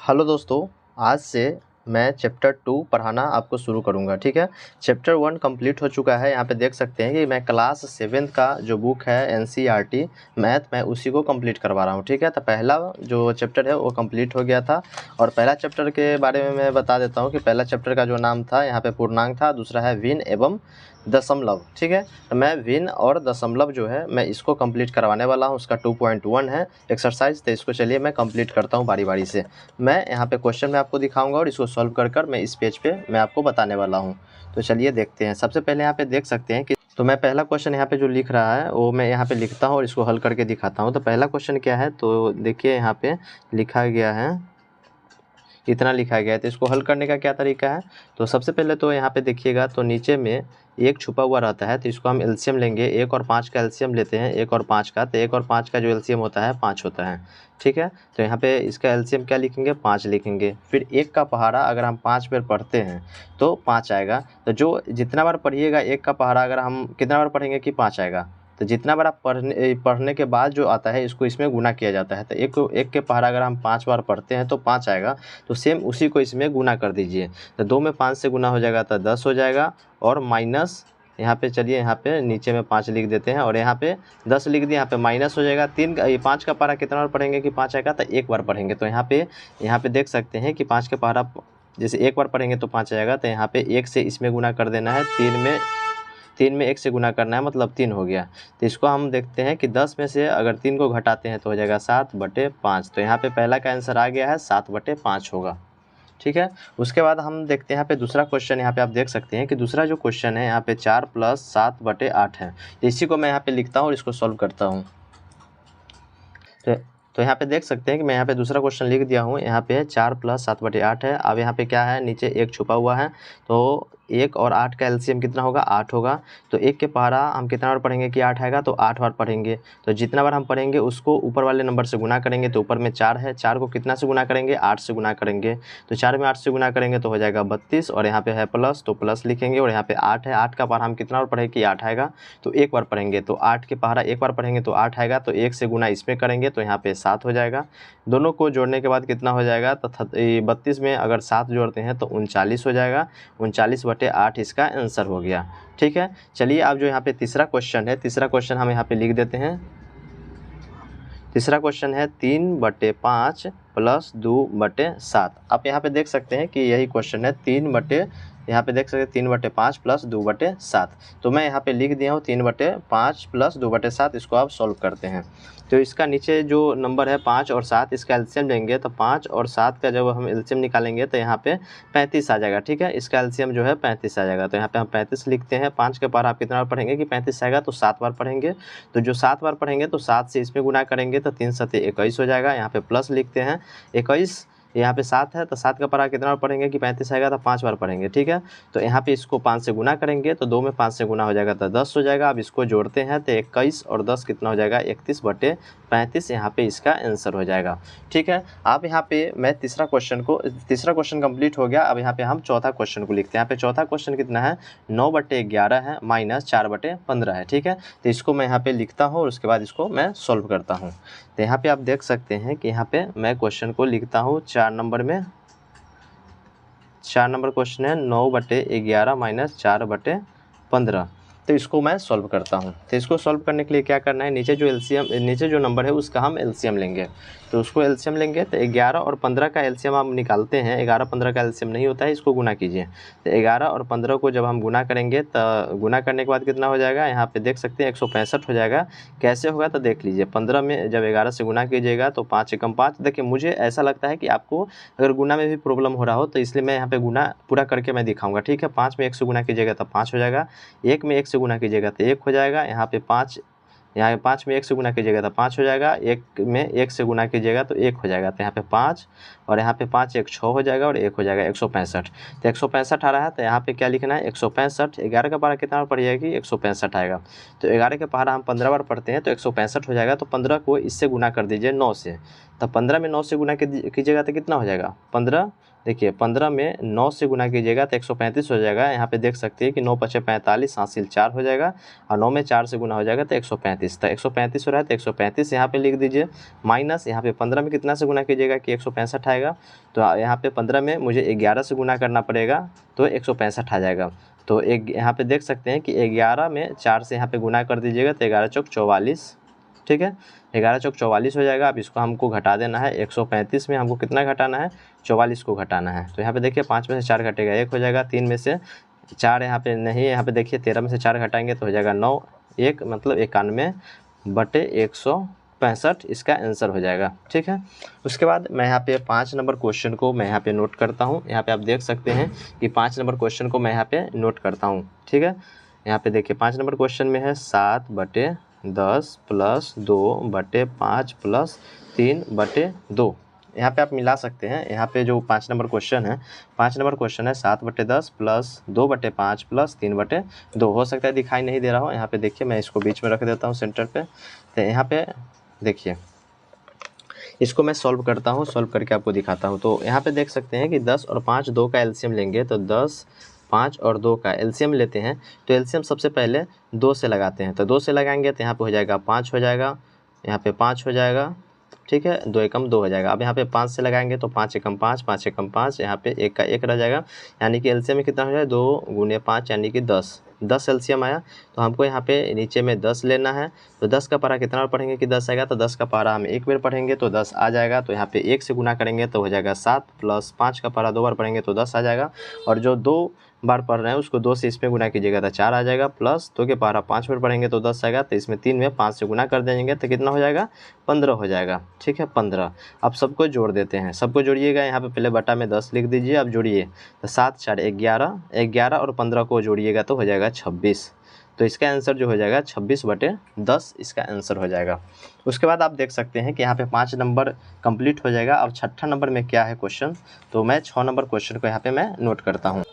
Hello दोस्तों, आज से मैं चैप्टर 2 पढ़ाना आपको शुरू करूंगा। ठीक है। चैप्टर 1 कंप्लीट हो चुका है। यहाँ पे देख सकते हैं कि मैं क्लास 7th का जो बुक है NCERT मैथ, मैं उसी को कंप्लीट करवा रहा हूँ। ठीक है। तो पहला जो चैप्टर है वो कंप्लीट हो गया था और पहला चैप्टर के बारे में मैं बता देता हूँ कि पहला चैप्टर का जो नाम था यहाँ पे पूर्णांक था, दूसरा है भिन्न एवं दशमलव। ठीक है। तो मैं भिन्न और दशमलव जो है मैं इसको कंप्लीट करवाने वाला हूँ। उसका 2.1 है एक्सरसाइज। तो इसको चलिए मैं कंप्लीट करता हूँ बारी बारी से। मैं यहाँ पे क्वेश्चन में आपको दिखाऊंगा और इसको सॉल्व कर मैं इस पेज पे मैं आपको बताने वाला हूँ। तो चलिए देखते हैं। सबसे पहले यहाँ पे देख सकते हैं कि तो मैं पहला क्वेश्चन यहाँ पे जो लिख रहा है वो मैं यहाँ पे लिखता हूँ और इसको हल करके दिखाता हूँ। तो पहला क्वेश्चन क्या है, तो देखिए यहाँ पे लिखा गया है, इतना लिखा गया है। तो इसको हल करने का क्या तरीका है, तो सबसे पहले तो यहाँ पे देखिएगा तो नीचे में एक छुपा हुआ रहता है, तो इसको हम एलसीएम लेंगे। 1 और 5 का एलसीएम लेते हैं, 1 और 5 का। तो 1 और 5 का जो एलसीएम होता है 5 होता है। ठीक है। तो यहाँ पे इसका एलसीएम क्या लिखेंगे, 5 लिखेंगे। फिर 1 का पहाड़ा अगर हम 5 बार पढ़ते हैं तो 5 आएगा। तो जो जितना बार पढ़िएगा 1 का पहाड़ा अगर हम कितना बार पढ़ेंगे कि 5 आएगा। तो जितना बार आप पढ़ने के बाद जो आता है इसको इसमें गुना किया जाता है। तो एक के पहाड़ा अगर हम 5 बार पढ़ते हैं तो 5 आएगा। तो सेम उसी को इसमें गुना कर दीजिए। तो 2 में 5 से गुना हो जाएगा तो 10 हो जाएगा। और माइनस यहाँ पे चलिए यहाँ पे नीचे में 5 लिख देते हैं और यहाँ पे 10 लिख दिए। यहाँ पे माइनस हो जाएगा। 5 का पहाड़ा कितना बार पढ़ेंगे कि 5 आएगा, तो 1 बार पढ़ेंगे। तो यहाँ पे देख सकते हैं कि 5 के पहाड़ा जैसे 1 बार पढ़ेंगे तो 5 आएगा। तो यहाँ पे 1 से इसमें गुना कर देना है। 3 में 1 से गुना करना है, मतलब 3 हो गया। तो इसको हम देखते हैं कि 10 में से अगर 3 को घटाते हैं तो हो जाएगा 7/5। तो यहाँ पे पहला का आंसर आ गया है, 7/5 होगा। ठीक है। उसके बाद हम देखते हैं यहाँ पे दूसरा क्वेश्चन। यहाँ पे आप देख सकते हैं कि दूसरा जो क्वेश्चन है यहाँ पे 4 + 7/8 है। तो इसी को मैं यहाँ पे लिखता हूँ और इसको सॉल्व करता हूँ। तो यहाँ पे देख सकते हैं कि मैं यहाँ पे दूसरा क्वेश्चन लिख दिया हूँ। यहाँ पे 4 + 7/8 है। अब यहाँ पे क्या है, नीचे 1 छुपा हुआ है। तो 1 और 8 का एलसीएम कितना होगा, 8 होगा। तो 1 के पहाड़ा हम कितना बार पढ़ेंगे कि 8 आएगा, तो 8 बार पढ़ेंगे। तो जितना बार हम पढ़ेंगे उसको ऊपर वाले नंबर से गुना करेंगे। तो ऊपर में 4 है, 4 को कितना से गुना करेंगे, 8 से गुना करेंगे। तो 4 में 8 से गुना करेंगे तो हो जाएगा 32। और यहाँ पे है प्लस, तो प्लस लिखेंगे। और यहाँ पे 8 है, 8 का पहाड़ा हम कितना बार पढ़ेंगे कि 8 आएगा। तो 1 बार पढ़ेंगे। तो 8 के पहाड़ा 1 बार पढ़ेंगे तो 8 आएगा। तो 1 से गुना इसमें करेंगे तो यहाँ पे 7 हो जाएगा। दोनों को जोड़ने के बाद कितना हो जाएगा, तो 32 में अगर 7 जोड़ते हैं तो 39 हो जाएगा। 39/8 इसका आंसर हो गया। ठीक है। चलिए अब जो यहाँ पे तीसरा क्वेश्चन है, तीसरा क्वेश्चन हम यहाँ पे लिख देते हैं। तीसरा क्वेश्चन है 3/5 + 2/7। आप यहाँ पे देख सकते हैं कि यही क्वेश्चन है। यहाँ पे देख सकते हैं 3/5 + 2/7। तो मैं यहाँ पे लिख दिया हूँ 3/5 + 2/7। इसको आप सॉल्व करते हैं। तो इसका नीचे जो नंबर है 5 और 7, इसका एलसीएम लेंगे। तो 5 और 7 का जब हम एलसीएम निकालेंगे तो यहाँ पे 35 आ जाएगा। ठीक है। इसका एलसीएम जो है 35 आ जाएगा। तो यहाँ पे हम 35 लिखते हैं। 5 के पहाड़ा आप कितना बार पढ़ेंगे कि 35 आएगा, तो 7 बार पढ़ेंगे। तो जो 7 बार पढ़ेंगे तो 7 से इसमें गुना करेंगे तो 3 × 7 = 21 हो जाएगा। यहाँ पे प्लस लिखते हैं 21। यहाँ पे 7 है, तो 7 का पहाड़ा कितना बार पढ़ेंगे कि 35 आएगा, तो 5 बार पढ़ेंगे। ठीक है। तो यहाँ पे इसको 5 से गुना करेंगे तो 2 में 5 से गुना हो जाएगा तो 10 हो जाएगा। अब इसको जोड़ते हैं तो 21 और 10 कितना हो जाएगा, 31/35। यहाँ पे इसका आंसर हो जाएगा। ठीक है। अब यहाँ पे मैं तीसरा क्वेश्चन कंप्लीट हो गया। अब यहाँ पे हम चौथा क्वेश्चन को लिखते हैं। यहाँ पे चौथा क्वेश्चन कितना है, 9/11 है -4/15 है। ठीक है। तो इसको मैं यहाँ पे लिखता हूँ और उसके बाद इसको मैं सॉल्व करता हूँ। तो यहाँ पे आप देख सकते हैं कि यहाँ पे मैं क्वेश्चन को लिखता हूँ 4 नंबर में। 4 नंबर क्वेश्चन है 9/11 -4/15। तो इसको मैं सॉल्व करता हूँ। तो इसको सॉल्व करने के लिए क्या करना है, नीचे जो नंबर है उसका हम एलसीएम लेंगे। तो उसको एलसीएम लेंगे तो 11 और 15 का एलसीएम हम निकालते हैं। 11-15 का एलसीएम नहीं होता है, इसको गुना कीजिए। तो 11 और 15 को जब हम गुना करेंगे तो गुना करने के बाद कितना हो जाएगा, यहाँ पे देख सकते हैं 165 हो जाएगा। कैसे होगा तो देख लीजिए। 15 में जब 11 से गुना कीजिएगा तो 5 × 5। देखिए मुझे ऐसा लगता है कि आपको अगर गुना में भी प्रॉब्लम हो रहा हो तो इसलिए मैं यहाँ पे गुना पूरा करके मैं दिखाऊंगा। ठीक है। 5 में 1 से गुना कीजिएगा तो 5 हो जाएगा। 1 में 1 से गुना कीजिएगा तो 1 हो जाएगा। यहाँ पे 5 में 1 से गुना कीजिएगा तो 5 हो जाएगा। 1 में 1 से गुना कीजिएगा तो 1 हो जाएगा। तो यहाँ पे 5 और यहाँ पे 5 1 6 हो जाएगा और 1 हो जाएगा 165। तो 165 आ रहा है। तो यहाँ पे क्या लिखना है, 165। 11 का पहाड़ा कितना बार पढ़िएगा कि 165 आएगा। तो 11 के पहाड़ा हम 15 बार पढ़ते हैं तो 165 हो जाएगा। तो 15 को इससे गुना कर दीजिए 9 से। तो 15 में 9 से गुना कीजिएगा तो कितना हो जाएगा, 15 देखिए 15 में 9 से गुना कीजिएगा तो 135 हो जाएगा। यहाँ पे देख सकते हैं कि 9 पचे 45, हासिल 4 हो जाएगा और 9 में 4 से गुना हो जाएगा तो 135। तो 135 हो रहा है तो 135 यहाँ पे लिख दीजिए, माइनस यहाँ पे 15 में कितना से गुना कीजिएगा कि 165 आएगा। तो यहाँ पे 15 में मुझे 11 से गुना करना पड़ेगा तो 165 आ जाएगा। तो एक यहाँ पे देख सकते हैं कि 11 में 4 से यहाँ पे गुना कर दीजिएगा तो 11 चौक 44, ठीक है, 11 चौक 44 हो जाएगा। अब इसको हमको घटा देना है, 135 में हमको कितना घटाना है, 44 को घटाना है। तो यहाँ पे देखिए 5 में से 4 घटेगा 1 हो जाएगा, 3 में से 4 यहाँ पे नहीं है, यहाँ पे देखिए 13 में से 4 घटाएंगे तो हो जाएगा 9, 1 मतलब 91/165 इसका आंसर हो जाएगा, ठीक है। उसके बाद मैं यहाँ पे 5 नंबर क्वेश्चन को मैं यहाँ पे नोट करता हूँ। यहाँ पे आप देख सकते हैं कि 5 नंबर क्वेश्चन को मैं यहाँ पे नोट करता हूँ, ठीक है। यहाँ पे देखिए 5 नंबर क्वेश्चन में है 7/10 + 2/5 + 3/2। यहाँ पे आप मिला सकते हैं। यहाँ पे जो 5 नंबर क्वेश्चन है, 5 नंबर क्वेश्चन है 7/10 + 2/5 + 3/2। हो सकता है दिखाई नहीं दे रहा हो, यहाँ पे देखिए मैं इसको बीच में रख देता हूँ सेंटर पे। तो यहाँ पे देखिए इसको मैं सॉल्व करता हूँ, सॉल्व करके आपको दिखाता हूँ। तो यहाँ पे देख सकते हैं कि 10 और 5 2 का एलसीएम लेंगे तो 10, 5 और 2 का एलसीएम लेते हैं। तो एलसीएम सबसे पहले 2 से लगाते हैं, तो 2 से लगाएंगे तो यहाँ पे हो जाएगा 5 हो जाएगा, यहाँ पे 5 हो जाएगा, ठीक है, 2 एकम 2 हो जाएगा। अब यहाँ पे 5 से लगाएंगे तो 5 एकम 5, 5 एकम 5, यहाँ पे 1 का 1 रह जाएगा, यानी कि एलसीएम में कितना हो जाएगा 2 × 5 यानी कि 10 एलसीएम आया। तो हमको यहाँ पे नीचे में 10 लेना है। तो 10 का पारा कितना बार पढ़ेंगे कि 10 आएगा, तो 10 का पारा हम एक बार पढ़ेंगे तो 10 आ जाएगा। तो यहाँ पे 1 से गुना करेंगे तो हो जाएगा 7, + 5 का पारा 2 बार पढ़ेंगे तो 10 आ जाएगा। और जो 2 बार पढ़ रहे हैं उसको 2 से इसमें गुना कीजिएगा तो 4 आ जाएगा, प्लस 2 के पारा 5 बार पढ़ेंगे तो 10 आएगा। तो इसमें 3 में 5 से गुना कर देंगे तो कितना हो जाएगा, 15 हो जाएगा, ठीक है, 15। अब सबको जोड़ देते हैं, सबको जोड़िएगा। यहाँ पे पहले बटा में 10 लिख दीजिए, अब जोड़िए तो 7 4 11, 11 और 15 को जोड़िएगा तो हो जाएगा 26। तो इसका आंसर जो हो जाएगा 26/10 इसका आंसर हो जाएगा। उसके बाद आप देख सकते हैं कि यहाँ पे 5 नंबर कंप्लीट हो जाएगा। अब 6ठा नंबर में क्या है क्वेश्चन, तो मैं 6 नंबर क्वेश्चन को यहाँ पे मैं नोट करता हूँ।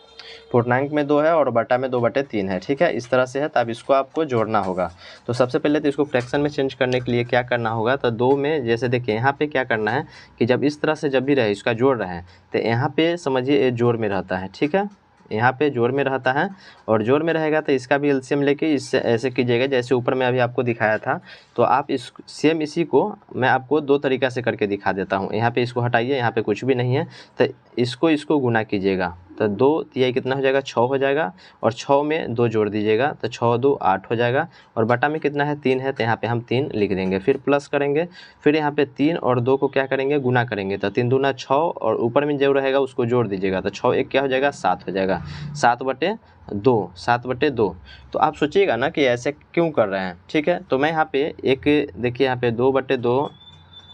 पूर्णांक में 2 है और बटा में 2/3 है, ठीक है, इस तरह से है। तो अब इसको आपको जोड़ना होगा। तो सबसे पहले तो इसको फ्रैक्शन में चेंज करने के लिए क्या करना होगा, तो 2 में जैसे देखिए यहाँ पे क्या करना है कि जब इस तरह से जब भी रहे इसका जोड़ रहे हैं तो यहाँ पे समझिए ये जोड़ में रहता है, ठीक है, यहाँ पे जोड़ में रहता है। और जोड़ में रहेगा तो इसका भी एलसीएम लेके इससे ऐसे कीजिएगा जैसे ऊपर में अभी आपको दिखाया था। तो आप इस सेम इसी को मैं आपको 2 तरीक़ा से करके दिखा देता हूँ। यहाँ पे इसको हटाइए, यहाँ पे कुछ भी नहीं है, तो इसको गुना कीजिएगा तो 2 तिहाई कितना हो जाएगा, 6 हो जाएगा। और 6 में 2 जोड़ दीजिएगा तो 6 2 8 हो जाएगा। और बटा में कितना है, 3 है, तो यहाँ पे हम 3 लिख देंगे। फिर प्लस करेंगे, फिर यहाँ पे 3 और 2 को क्या करेंगे, गुना करेंगे। तो 3 दूना 6 और ऊपर में जो रहेगा उसको जोड़ दीजिएगा तो 6 1 क्या हो जाएगा, 7 हो जाएगा, 7/2, 7/2। तो आप सोचिएगा ना कि ऐसे क्यों कर रहे हैं, ठीक है। तो मैं यहाँ पे एक देखिए यहाँ पे 2/2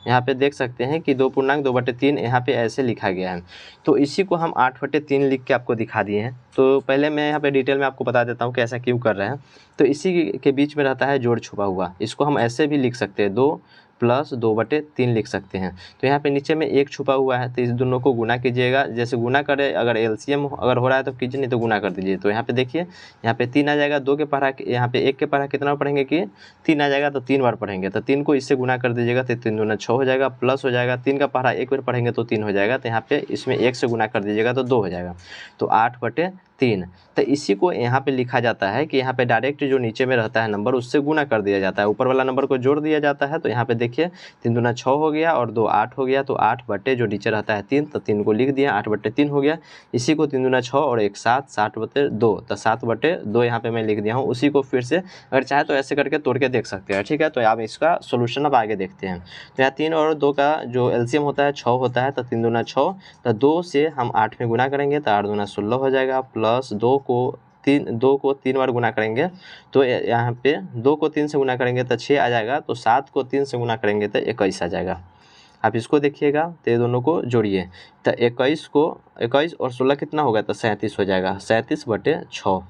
यहाँ पे देख सकते हैं कि 2 पूर्णांक 2/3 यहाँ पे ऐसे लिखा गया है। तो इसी को हम 8/3 लिख के आपको दिखा दिए हैं। तो पहले मैं यहाँ पे डिटेल में आपको बता देता हूँ कि ऐसा क्यों कर रहे हैं। तो इसी के बीच में रहता है जोड़ छुपा हुआ, इसको हम ऐसे भी लिख सकते हैं, 2 + 2/3 लिख सकते हैं। तो यहाँ पे नीचे में 1 छुपा हुआ है, तो इस दोनों को गुना कीजिएगा। जैसे गुना करें, अगर एलसीएम अगर हो रहा है तो कीजिए, नहीं तो गुना कर दीजिए। तो यहाँ पे देखिए यहाँ पे 3 आ जाएगा, 2 के पढ़ा यहाँ पे 1 के पढ़ा कितना पढ़ेंगे कि 3 आ जाएगा, तो 3 बार पढ़ेंगे। तो 3 को इससे गुना कर दीजिएगा तो 3 दूना 6 हो जाएगा, प्लस हो जाएगा 3 का पढ़ा 1 बार पढ़ेंगे तो 3 हो जाएगा। तो यहाँ पे इसमें 1 से गुना कर दीजिएगा तो 2 हो जाएगा, तो 8/3। तो इसी को यहाँ पे लिखा जाता है कि यहाँ पे डायरेक्ट जो नीचे में रहता है नंबर उससे गुना कर दिया जाता है, ऊपर वाला नंबर को जोड़ दिया जाता है। तो यहाँ पे देखिए 3 दूना 6 हो गया और 2 8 हो गया, तो 8 जो नीचे रहता है 3, तो 3 को लिख दिया, 8/3 हो गया। इसी को 3 दूना 6 और 1 7, 7/2, तो 7/2 यहाँ पे मैं लिख दिया हूँ। उसी को फिर से अगर चाहे तो ऐसे करके तोड़ के देख सकते हैं, ठीक है। तो आप इसका सोल्यूशन अब आगे देखते हैं। तो यहाँ 3 और 2 का जो एलसीएम होता है 6 होता है, तो 3 दूना 6, तो 2 से हम 8 में गुना करेंगे तो 8 दूना 16 हो जाएगा, प्लस 2 को 3 बार गुना करेंगे तो यहाँ पे 2 को 3 से गुना करेंगे तो 6 आ जाएगा, तो 7 को 3 से गुना करेंगे तो 21 आ जाएगा। आप इसको देखिएगा तो ये दोनों को जोड़िए, तो 21 और 16 कितना होगा, तो 37 हो जाएगा, 37/6।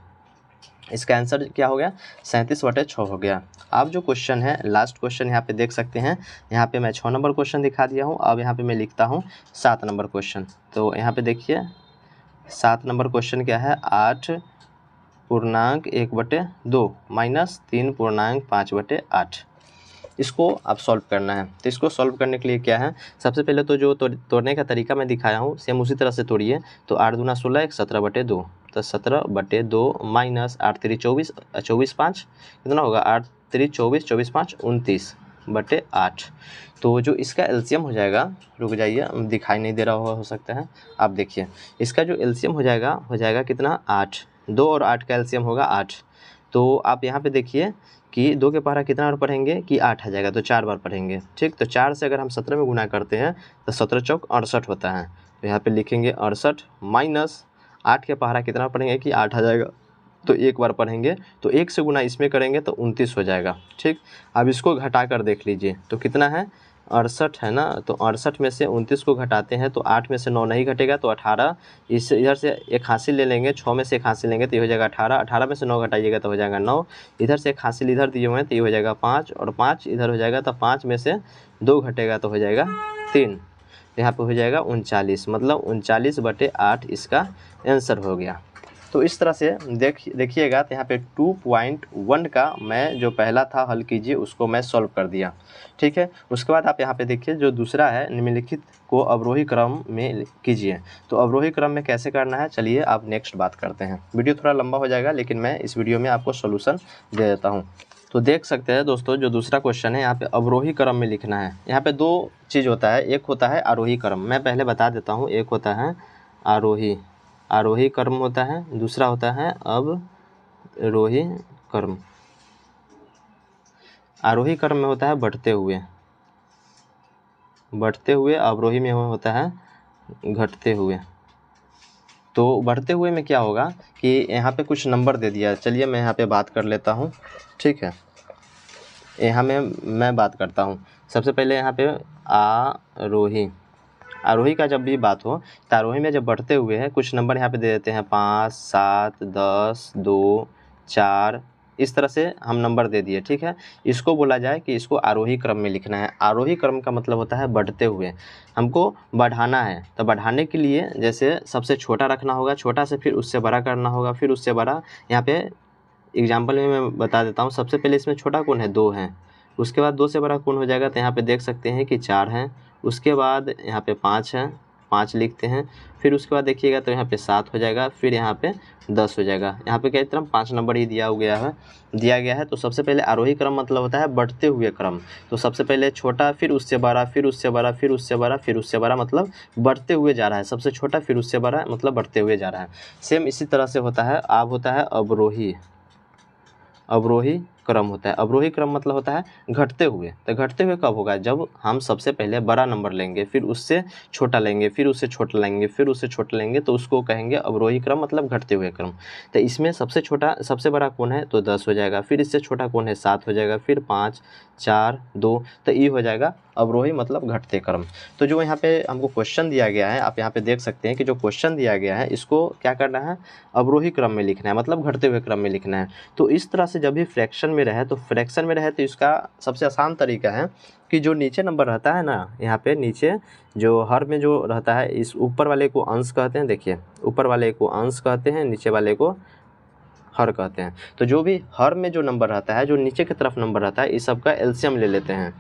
इसका आंसर क्या हो गया, 37/6 हो गया। अब जो क्वेश्चन है लास्ट क्वेश्चन यहाँ पे देख सकते हैं, यहाँ पे मैं 6 नंबर क्वेश्चन दिखा दिया हूँ। अब यहाँ पे मैं लिखता हूँ 7 नंबर क्वेश्चन। तो यहाँ पे देखिए 7 नंबर क्वेश्चन क्या है, 8 पूर्णांक 1/2 - 3 पूर्णांक 5/8। इसको आप सॉल्व करना है। तो इसको सॉल्व करने के लिए क्या है, सबसे पहले तो जो तोड़ने का तरीका मैं दिखाया हूँ सेम उसी तरह से तोड़िए। तो 8 दूना 16 17/2, तो 17/2 माइनस 8 3 24, 24 5 कितना होगा, 8 3 24, 24 5 29/8। तो जो इसका एलसीएम हो जाएगा, रुक जाइए दिखाई नहीं दे रहा हो सकता है, आप देखिए इसका जो एलसीएम हो जाएगा कितना, 8। 2 और 8 का एलसीएम होगा 8। तो आप यहाँ पे देखिए कि 2 के पहाड़ा कितना बार पढ़ेंगे कि 8 आ जाएगा, तो 4 बार पढ़ेंगे। ठीक, तो 4 से अगर हम 17 में गुना करते हैं तो 17 चौक 68 होता है। तो यहाँ पे लिखेंगे 68 माइनस 8 के पहाड़ा कितना पढ़ेंगे कि 8 आ जाएगा, तो 1 बार पढ़ेंगे। तो 1 से गुना इसमें करेंगे तो 29 हो जाएगा। ठीक, अब इसको घटा कर देख लीजिए तो कितना है, 68 है ना। तो 68 में से 29 को घटाते हैं तो 8 में से 9 नहीं घटेगा, तो 18। इस इधर से एक हासिल ले लेंगे, 6 में से एक हासिल लेंगे तो ये हो जाएगा 18। 18 में से 9 घटाइएगा तो हो जाएगा 9। इधर से एक हासिल इधर दिए हुए हैं तो ये हो जाएगा 5, और 5 इधर हो जाएगा तो 5 में से 2 घटेगा तो हो जाएगा 3। यहाँ पे हो जाएगा 39, मतलब 39/8 इसका आंसर हो गया। तो इस तरह से देखिएगा। तो यहाँ पे 2.1 का मैं जो पहला था हल कीजिए उसको मैं सॉल्व कर दिया। ठीक है, उसके बाद आप यहाँ पे देखिए जो दूसरा है निम्नलिखित को अवरोही क्रम में कीजिए। तो अवरोही क्रम में कैसे करना है, चलिए आप नेक्स्ट बात करते हैं। वीडियो थोड़ा लंबा हो जाएगा लेकिन मैं इस वीडियो में आपको सोल्यूशन दे देता हूँ। तो देख सकते हैं दोस्तों, जो दूसरा क्वेश्चन है यहाँ पे अवरोही क्रम में लिखना है। यहाँ पे 2 चीज़ होता है, एक होता है आरोही क्रम, मैं पहले बता देता हूँ। एक होता है आरोही क्रम होता है, दूसरा होता है अवरोही क्रम। आरोही क्रम में होता है बढ़ते हुए, अवरोही में होता है घटते हुए। तो बढ़ते हुए में क्या होगा कि यहाँ पे कुछ नंबर दे दिया, चलिए मैं यहाँ पे बात कर लेता हूँ। ठीक है, यहाँ में मैं बात करता हूँ। सबसे पहले यहाँ पे आरोही का जब भी बात हो तो आरोही में जब बढ़ते हुए है कुछ नंबर यहाँ पे दे देते हैं, 5 7 10 2 4, इस तरह से हम नंबर दे दिए। ठीक है, इसको बोला जाए कि इसको आरोही क्रम में लिखना है। आरोही क्रम का मतलब होता है बढ़ते हुए, हमको बढ़ाना है। तो बढ़ाने के लिए जैसे सबसे छोटा रखना होगा, छोटा से फिर उससे बड़ा करना होगा, फिर उससे बड़ा। यहाँ पे एग्जाम्पल में मैं बता देता हूँ। सबसे पहले इसमें छोटा कौन है, 2 है। उसके बाद 2 से बड़ा कौन हो जाएगा, तो यहाँ पे देख सकते हैं कि 4 हैं। उसके बाद यहाँ पे 5 है, 5 लिखते हैं। फिर उसके बाद देखिएगा तो यहाँ पे 7 हो जाएगा, फिर यहाँ पे 10 हो जाएगा। यहाँ पे क्या तरह 5 नंबर ही दिया गया है। तो सबसे पहले आरोही क्रम मतलब होता है बढ़ते हुए क्रम। तो सबसे पहले छोटा, फिर उससे बड़ा, फिर उससे बड़ा, फिर उससे बड़ा, फिर उससे बड़ा, मतलब बढ़ते हुए जा रहा है। सबसे छोटा फिर उससे बड़ा, मतलब बढ़ते हुए जा रहा है। सेम इसी तरह से होता है। अब होता है अवरोही क्रम होता है। अवरोही क्रम मतलब होता है घटते हुए। तो घटते हुए कब होगा, जब हम सबसे पहले बड़ा नंबर लेंगे, फिर उससे छोटा लेंगे, फिर उससे छोटा लेंगे, फिर उससे छोटा लेंगे, तो उसको कहेंगे अवरोही क्रम, मतलब घटते हुए क्रम। तो इसमें सबसे बड़ा कौन है, तो 10 हो जाएगा। फिर इससे छोटा कौन है, 7 हो जाएगा। फिर 5 4 2, तो ये हो जाएगा अवरोही मतलब घटते क्रम। तो जो यहाँ पे हमको क्वेश्चन दिया गया है, आप यहाँ पे देख सकते हैं कि जो क्वेश्चन दिया गया है इसको क्या करना है, अवरोही क्रम में लिखना है, मतलब घटते हुए क्रम में लिखना है। तो इस तरह से जब भी फ्रैक्शन में रहे तो इसका सबसे आसान तरीका है कि जो नीचे नंबर रहता है ना, यहाँ पे नीचे जो हर में जो रहता है, इस ऊपर वाले को अंश कहते हैं। देखिए, ऊपर वाले को अंश कहते हैं, नीचे वाले को हर कहते हैं। तो जो भी हर में जो नंबर रहता है, जो नीचे की तरफ नंबर रहता है, इस सब का एलसीएम ले लेते हैं।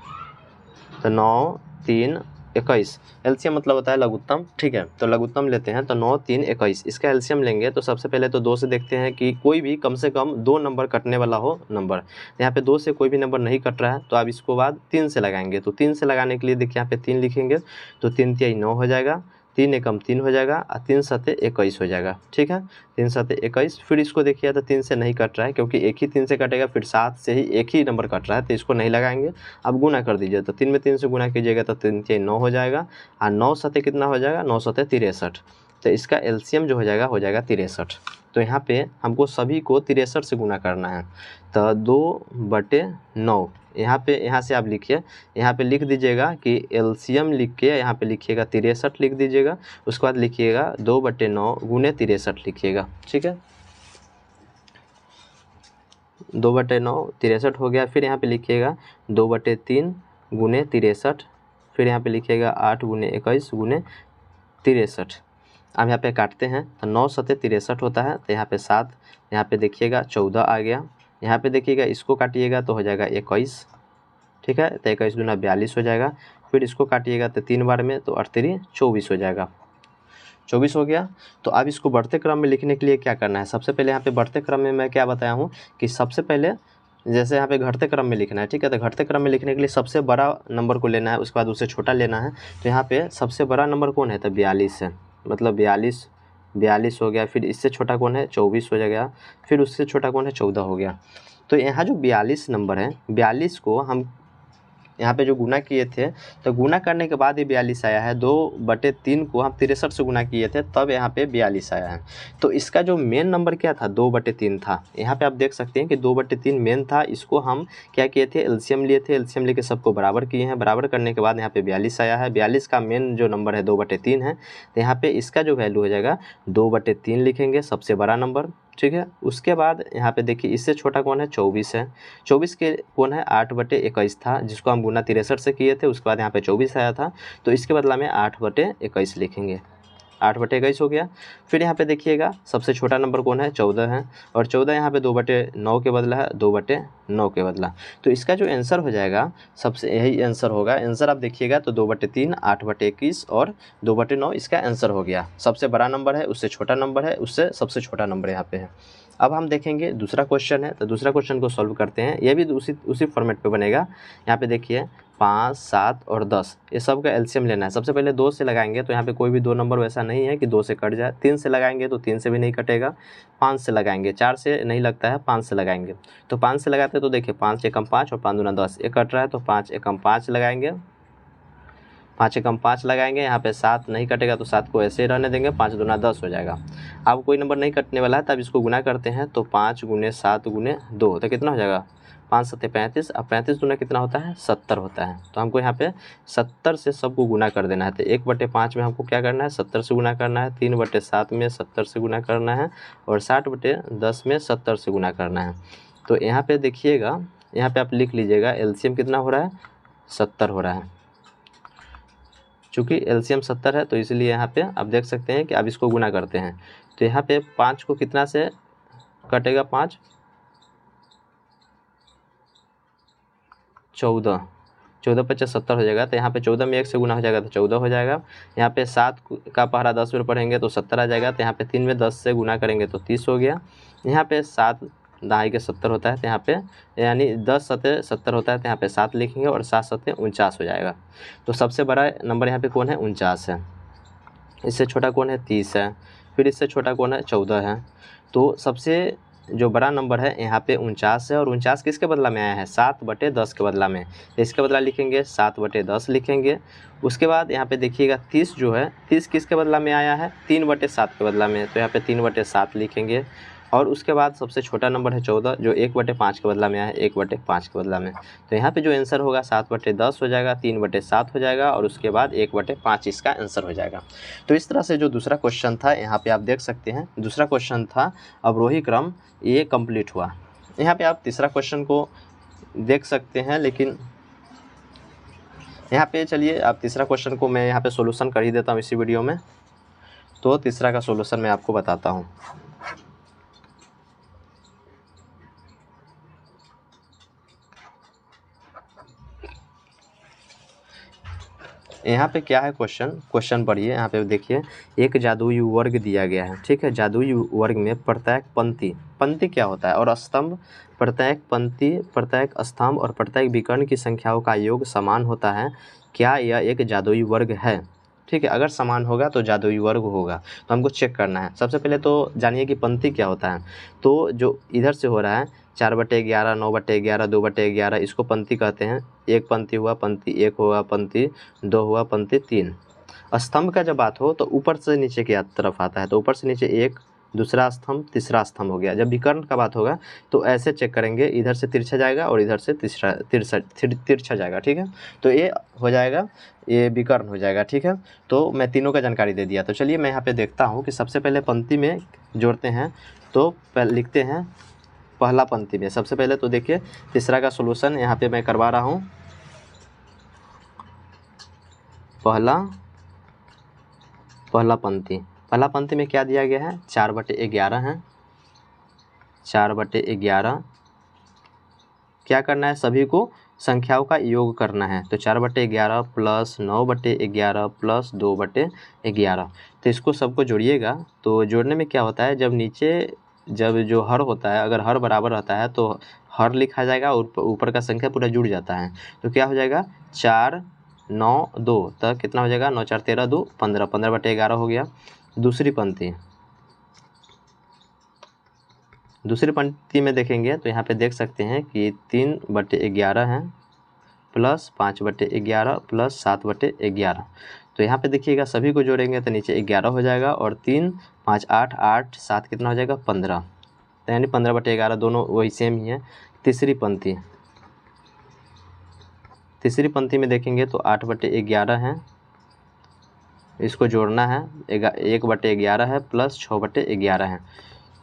तो 9 3 21, एलसीएम मतलब होता है लघुत्तम। ठीक है, तो लघुत्तम लेते हैं। तो 9 3 21, इसका एलसीएम लेंगे तो सबसे पहले तो 2 से देखते हैं कि कोई भी कम से कम 2 नंबर कटने वाला हो नंबर। यहाँ पे 2 से कोई भी नंबर नहीं कट रहा है, तो अब इसको बाद 3 से लगाएंगे। तो 3 से लगाने के लिए देखिए यहाँ पे 3 लिखेंगे, तो 3 तिहाई 9 हो जाएगा, 3 एकम 3 हो जाएगा, और 3 सते 21 हो जाएगा। ठीक है, 3 सते 21। फिर इसको देखिए तो 3 से नहीं कट रहा है, क्योंकि एक ही 3 से कटेगा, फिर 7 से ही एक ही नंबर कट रहा है, तो इसको नहीं लगाएंगे। अब गुना कर दीजिए, तो 3 में 3 से गुना कीजिएगा तो 3 तिहाई 9 हो जाएगा, और 9 सते कितना हो जाएगा, 9 सते 63। तो इसका एलसीएम जो हो जाएगा 63। तो यहाँ पे हमको सभी को 63 से गुना करना है। तो 2/9, यहाँ से आप लिखिए, यहाँ पे लिख दीजिएगा कि एलसीएम लिख के यहाँ पे लिखिएगा 63 लिख दीजिएगा। उसके बाद लिखिएगा 2/9 गुने 63 लिखिएगा। ठीक है, 2/9 63 हो गया। फिर यहाँ पे लिखिएगा 2/3 गुने 63। फिर यहाँ पे लिखिएगा 8 गुने 21 गुने 63। अब यहाँ पे काटते हैं तो 9 सते 63 होता है, तो यहाँ पे 7, यहाँ पे देखिएगा 14 आ गया। यहाँ पे देखिएगा इसको काटिएगा तो हो जाएगा 21। ठीक है। तो 21 दूना 42 हो जाएगा। फिर इसको काटिएगा तो 3 बार में, तो 8 3 24 हो जाएगा। 24 हो गया। तो अब इसको बढ़ते क्रम में लिखने के लिए क्या करना है, सबसे पहले यहाँ पे बढ़ते क्रम में मैं क्या बताया हूँ कि सबसे पहले जैसे यहाँ पे घटते क्रम में लिखना है, ठीक है। तो घटते क्रम में लिखने के लिए सबसे बड़ा नंबर को लेना है, उसके बाद उससे छोटा लेना है। तो यहाँ पे सबसे बड़ा नंबर कौन है, तो 42 है, मतलब 42 हो गया। फिर इससे छोटा कौन है, 24 हो जाएगा। फिर उससे छोटा कौन है, 14 हो गया। तो यहाँ जो 42 नंबर है, 42 को हम यहाँ पे जो गुना किए थे, तो गुना करने के बाद ये 42 आया है। 2/3 को हम 63 से गुना किए थे, तब यहाँ पे 42 आया है। तो इसका जो मेन नंबर क्या था, 2/3 था। यहाँ पे आप देख सकते हैं कि 2/3 मेन था। इसको हम क्या किए थे, एलसीएम लिए थे। एलसीएम लेके सबको बराबर किए हैं। बराबर करने के बाद यहाँ पे 42 आया है। 42 का मेन जो नंबर है 2/3 है। तो यहाँ पे इसका जो वैल्यू हो जाएगा 2/3 लिखेंगे, सबसे बड़ा नंबर, ठीक है। उसके बाद यहाँ पे देखिए इससे छोटा कौन है, 24 है। 24 के कौन है, 8/21 था, जिसको हम गुना 63 से किए थे। उसके बाद यहाँ पे 24 आया था, तो इसके बदला में 8/21 लिखेंगे। 8/21 हो गया। फिर यहाँ पे देखिएगा सबसे छोटा नंबर कौन है, 14 है। और 14 यहाँ पे 2/9 के बदला है, 2/9 के बदला। तो इसका जो आंसर हो जाएगा, सबसे यही आंसर होगा। आंसर आप देखिएगा तो 2/3, 8/21 और 2/9 इसका आंसर हो गया। सबसे बड़ा नंबर है, उससे छोटा नंबर है, उससे सबसे छोटा नंबर यहाँ पे है। अब हम देखेंगे दूसरा क्वेश्चन है, तो दूसरा क्वेश्चन को सॉल्व करते हैं। ये भी उसी फॉर्मेट पे बनेगा। यहाँ पे देखिए 5, 7 और 10, ये सब का एलसीएम लेना है। सबसे पहले 2 से लगाएंगे, तो यहाँ पे कोई भी 2 नंबर वैसा नहीं है कि 2 से कट जाए। 3 से लगाएंगे तो 3 से भी नहीं कटेगा। 5 से लगाएंगे, 4 से नहीं लगता है, 5 से लगाएंगे। तो 5 से लगाते हैं तो देखिए 5 एकम 5 और 5 दूना 10, ये कट रहा है, तो 5 एकम 5 लगाएंगे। 5 एकम 5 लगाएंगे। यहाँ पे 7 नहीं कटेगा, तो 7 को ऐसे ही रहने देंगे। 5 दूना 10 हो जाएगा। अब कोई नंबर नहीं कटने वाला है, तब इसको गुना करते हैं। तो 5 × 7 × 2, तो कितना हो जाएगा, 5 7 35। अब 35 दूना कितना होता है, 70 होता है। तो हमको यहाँ पे 70 से सबको गुना कर देना है। तो 1/5 में हमको क्या करना है, 70 से गुना करना है। 3/7 में 70 से गुना करना है। और 60/10 में 70 से गुना करना है। तो यहाँ पे देखिएगा, यहाँ पे आप लिख लीजिएगा एलसीएम कितना हो रहा है, 70 हो रहा है। चूँकि एलसीएम 70 है, तो इसलिए यहाँ पे आप देख सकते हैं कि अब इसको गुना करते हैं। तो यहाँ पे 5 को कितना से कटेगा, 5 14, 14×5 70 हो जाएगा। तो यहाँ पे 14 में 1 से गुना हो जाएगा, तो 14 हो जाएगा। यहाँ पे 7 का पहरा 10 में पढ़ेंगे तो 70 आ जाएगा। तो यहाँ पे 3 में 10 से गुना करेंगे तो 30 हो गया। यहाँ पे 7 दहाई के 70 होता है, तो यहाँ पे यानी 10 7 70 होता है, तो यहाँ पे 7 लिखेंगे और 7 7 49 हो जाएगा। तो सबसे बड़ा नंबर यहाँ पे कौन है, 49 है। इससे छोटा कौन है, 30 है। फिर इससे छोटा कौन है, 14 है। तो सबसे जो बड़ा नंबर है यहाँ पे 49 है। और 49 किसके बदला में आया है, 7/10 के बदला में। तो इसके बदला लिखेंगे 7/10 लिखेंगे। उसके बाद यहाँ पे देखिएगा 30 जो है, 30 किसके बदला में आया है, 3/7 के बदला में। तो यहाँ पे 3/7 लिखेंगे। और उसके बाद सबसे छोटा नंबर है 14, जो 1/5 के बदला में आया है, 1/5 के बदला में। तो यहाँ पे जो आंसर होगा 7/10 हो जाएगा, 3/7 हो जाएगा, और उसके बाद 1/5 इसका आंसर हो जाएगा। तो इस तरह से जो दूसरा क्वेश्चन था, यहाँ पे आप देख सकते हैं, दूसरा क्वेश्चन था अवरोही क्रम, ये कंप्लीट हुआ। यहाँ पे आप तीसरा क्वेश्चन को देख सकते हैं, लेकिन यहाँ पे चलिए आप तीसरा क्वेश्चन को मैं यहाँ पे सॉल्यूशन कर ही देता हूँ इसी वीडियो में। तो तीसरा का सॉल्यूशन मैं आपको बताता हूँ। यहाँ पे क्या है, क्वेश्चन पढ़िए। यहाँ पे देखिए एक जादुई वर्ग दिया गया है, ठीक है। जादुई वर्ग में प्रत्येक पंक्ति क्या होता है, और स्तंभ, प्रत्येक पंक्ति, प्रत्येक स्तंभ और प्रत्येक विकर्ण की संख्याओं का योग समान होता है। क्या यह एक जादुई वर्ग है, ठीक है। अगर समान होगा तो जादुई वर्ग होगा। तो हमको चेक करना है। सबसे पहले तो जानिए कि पंक्ति क्या होता है। तो जो इधर से हो रहा है 4/11, 9/11, 2/11, इसको पंक्ति कहते हैं। एक पंक्ति हुआ, पंक्ति 1 हुआ, पंक्ति 2 हुआ, पंक्ति 3। स्तंभ का जब बात हो तो ऊपर से नीचे की तरफ आता है। तो ऊपर से नीचे एक, दूसरा स्तंभ, तीसरा स्तंभ हो गया। जब विकर्ण का बात होगा तो ऐसे चेक करेंगे, इधर से तिरछा जाएगा और इधर से तिरछा जाएगा, ठीक है। तो ये हो जाएगा, ये विकर्ण हो जाएगा, ठीक है। तो मैं तीनों का जानकारी दे दिया। तो चलिए मैं यहाँ पे देखता हूँ कि सबसे पहले पंक्ति में जोड़ते हैं। तो पहले लिखते हैं पहला पंक्ति में। सबसे पहले तो देखिए तीसरा का सॉल्यूशन यहाँ पे मैं करवा रहा हूँ। पहला पंक्ति में क्या दिया गया है, 4/11 है। 4/11 क्या करना है, सभी को संख्याओं का योग करना है। तो 4/11 प्लस 9/11 प्लस 2/11। तो इसको सबको जोड़िएगा। तो जोड़ने में क्या होता है, जब जो हर होता है, अगर हर बराबर रहता है तो हर लिखा जाएगा और ऊपर का संख्या पूरा जुड़ जाता है। तो क्या हो जाएगा 4 9 2 तक कितना हो जाएगा 9 4 13 2 15, 15/11 हो गया। दूसरी पंक्ति में देखेंगे तो यहाँ पे देख सकते हैं कि 3/11 है प्लस 5/11 प्लस 7/11। तो यहाँ पे देखिएगा सभी को जोड़ेंगे तो नीचे 11 हो जाएगा और 3 5 8 8 7 कितना हो जाएगा 15। तो यानी 15/11 दोनों वही सेम ही है। तीसरी पंक्ति में देखेंगे तो 8/11 है, इसको जोड़ना है। 1/11 है प्लस 6/11 है।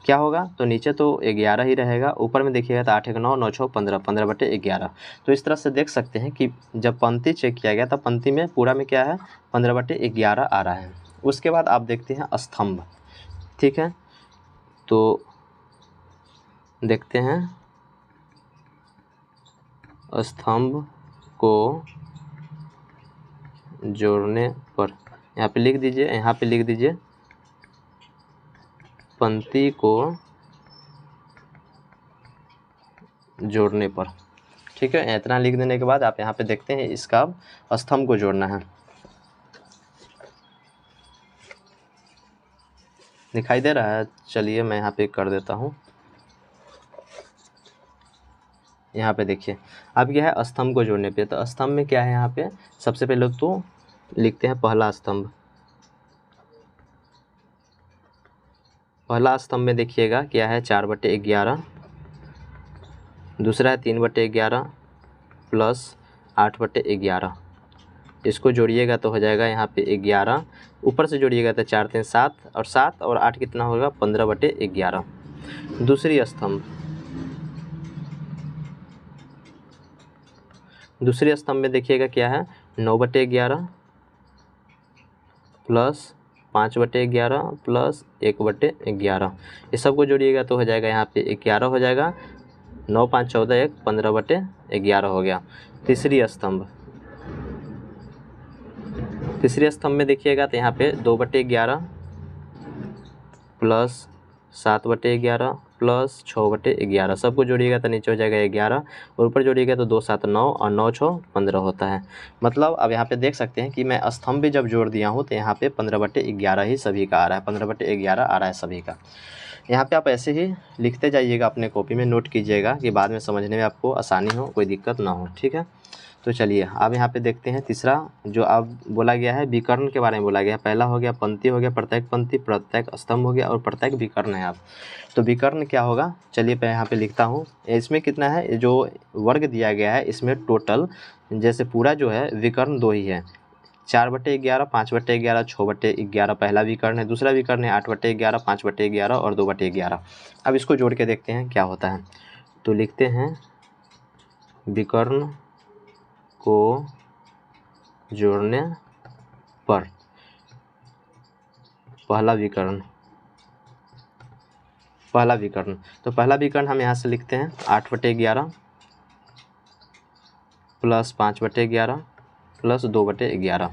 क्या होगा, तो नीचे तो 11 ही रहेगा, ऊपर में देखिएगा तो 8 1 9 9 6 15, 15/11। तो इस तरह से देख सकते हैं कि जब पंक्ति चेक किया गया तब पंक्ति में पूरा में क्या है 15/11 आ रहा है। उसके बाद आप देखते हैं स्तंभ। ठीक है, तो देखते हैं स्तंभ को जोड़ने पर यहाँ पे लिख दीजिए पंक्ति को जोड़ने पर। ठीक है, इतना लिख देने के बाद आप यहाँ पे देखते हैं इसका स्तंभ को जोड़ना है। दिखाई दे रहा है, चलिए मैं यहाँ पे कर देता हूँ। यहाँ पे देखिए अब क्या है स्तंभ को जोड़ने पे, तो स्तंभ में क्या है यहाँ पे सबसे पहले तो लिखते हैं पहला स्तंभ में देखिएगा क्या है 4/11, दूसरा है 3/11 प्लस 8/11। इसको जोड़िएगा तो हो जाएगा यहाँ पे 11, ऊपर से जोड़िएगा तो 4 3 7 और 7 और 8 कितना होगा 15/11। दूसरी स्तंभ में देखिएगा क्या है 9/11 प्लस 5/11 प्लस 1/11। इस सब को जोड़िएगा तो हो जाएगा यहाँ पे 11 हो जाएगा, 9 5 14 1 15/11 हो गया। तीसरी स्तंभ में देखिएगा तो यहाँ पे 2/11 प्लस 7/11 प्लस 6/11, सबको जोड़िएगा तो नीचे हो जाएगा 11 और ऊपर जोड़िएगा तो 2 7 9 और 9 6 15 होता है। मतलब अब यहाँ पे देख सकते हैं कि मैं स्तंभ भी जब जोड़ दिया हूँ तो यहाँ पे 15/11 ही सभी का आ रहा है, 15/11 आ रहा है सभी का। यहाँ पे आप ऐसे ही लिखते जाइएगा, अपने कॉपी में नोट कीजिएगा कि बाद में समझने में आपको आसानी हो, कोई दिक्कत ना हो। ठीक है, तो चलिए अब यहाँ पे देखते हैं तीसरा जो अब बोला गया है विकर्ण के बारे में बोला गया है। पहला हो गया पंक्ति हो गया, प्रत्येक पंक्ति, प्रत्येक स्तंभ हो गया और प्रत्येक विकर्ण है। आप तो विकर्ण क्या होगा, चलिए मैं यहाँ पे लिखता हूँ। इसमें कितना है, जो वर्ग दिया गया है इसमें टोटल जैसे पूरा जो है विकर्ण 2 ही है, 4/11 5/11 6/11 पहला विकर्ण है, दूसरा विकर्ण है 8/11 5/11 और 2/11। अब इसको जोड़ के देखते हैं क्या होता है। तो लिखते हैं विकर्ण को जोड़ने पर पहला विकर्ण। तो पहला विकर्ण हम यहाँ से लिखते हैं 8/11 प्लस 5/11 प्लस 2/11।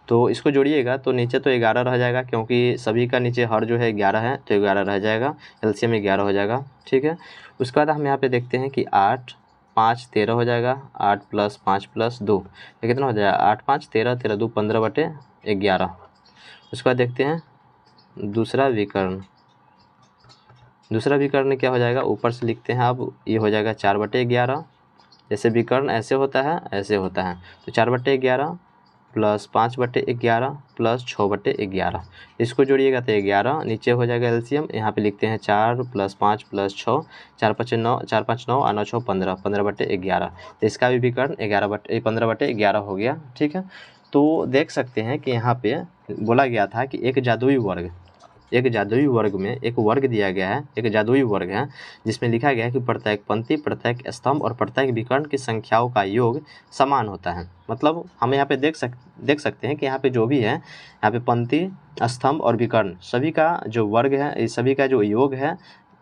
तो इसको जोड़िएगा तो नीचे तो 11 रह जाएगा, क्योंकि सभी का नीचे हर जो है 11 है तो 11 रह जाएगा, एलसीएम 11 हो जाएगा। ठीक है, उसके बाद हम यहाँ पे देखते हैं कि 8 5 13 हो जाएगा, 8 प्लस 5 प्लस 2 ये कितना हो जाएगा 8 5 13 13 2 15/11। उसके बाद देखते हैं दूसरा विकर्ण क्या हो जाएगा, ऊपर से लिखते हैं अब ये हो जाएगा 4/11। जैसे विकर्ण ऐसे होता है तो 4/11 प्लस 5/11 प्लस 6/11। इसको जोड़िएगा तो 11 नीचे हो जाएगा एलसीएम। यहाँ पे लिखते हैं 4 प्लस 5 प्लस 6 4 5 9 और 9 6 15 15/11। तो इसका भी विकर्ण 15/11 हो गया। ठीक है, तो देख सकते हैं कि यहाँ पे बोला गया था कि एक जादुई वर्ग में एक वर्ग दिया गया है, एक जादुई वर्ग है जिसमें लिखा गया है कि प्रत्येक पंक्ति, प्रत्येक स्तंभ और प्रत्येक विकर्ण की संख्याओं का योग समान होता है। मतलब हम यहाँ पे देख सकते हैं कि यहाँ पे जो भी है, यहाँ पे पंक्ति, स्तंभ और विकर्ण सभी का जो वर्ग है, इस सभी का जो योग है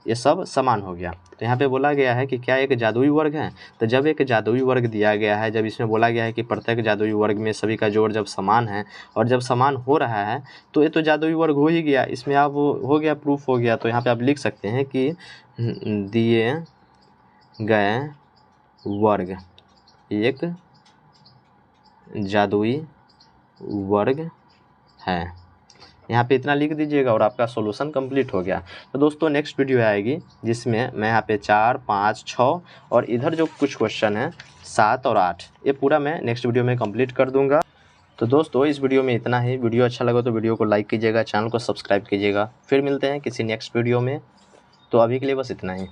ये सब समान हो गया। तो यहाँ पे बोला गया है कि क्या एक जादुई वर्ग है। तो जब एक जादुई वर्ग दिया गया है, जब इसमें बोला गया है कि प्रत्येक जादुई वर्ग में सभी का जोड़ जब समान है और जब समान हो रहा है तो ये तो जादुई वर्ग हो ही गया। इसमें आप हो गया, प्रूफ हो गया। तो यहाँ पे आप लिख सकते हैं कि दिए गए वर्ग एक जादुई वर्ग है। यहाँ पे इतना लिख दीजिएगा और आपका सॉल्यूशन कंप्लीट हो गया। तो दोस्तों नेक्स्ट वीडियो आएगी जिसमें मैं यहाँ पे 4, 5, 6 और इधर जो कुछ क्वेश्चन है 7 और 8, ये पूरा मैं नेक्स्ट वीडियो में कंप्लीट कर दूंगा। तो दोस्तों इस वीडियो में इतना ही। वीडियो अच्छा लगा तो वीडियो को लाइक कीजिएगा, चैनल को सब्सक्राइब कीजिएगा। फिर मिलते हैं किसी नेक्स्ट वीडियो में। तो अभी के लिए बस इतना ही।